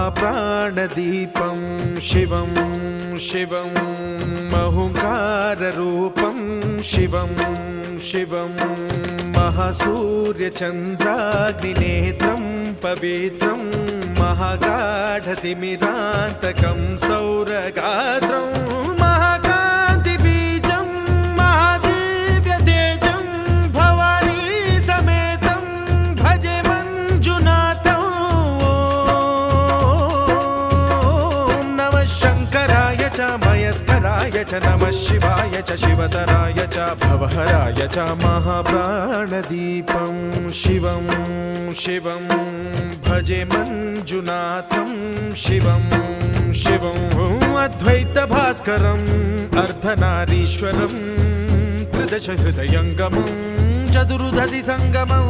महाप्राणदीपं शिवं शिवं महुङ्काररूपं शिवं शिवं महासूर्यचन्द्राग्निनेत्रं पवित्रं महागाढतिमिरान्तकं सौरगात्रं महाकान्तिबीजं महादिव्यतेजं भवानी समेतं भजे मञ्जुनाथं। ॐ नमः शङ्कराय च मयस्कराय च नमः शिवाय च शिवतराय च भवहराय च महाप्राणदीपं शिवं शिवं भजे मञ्जुनाथं शिवं शिवं अद्वैतभास्करम् अर्धनारीश्वरं त्रिदशहृदयङ्गमं चतुर्दधिसङ्गमं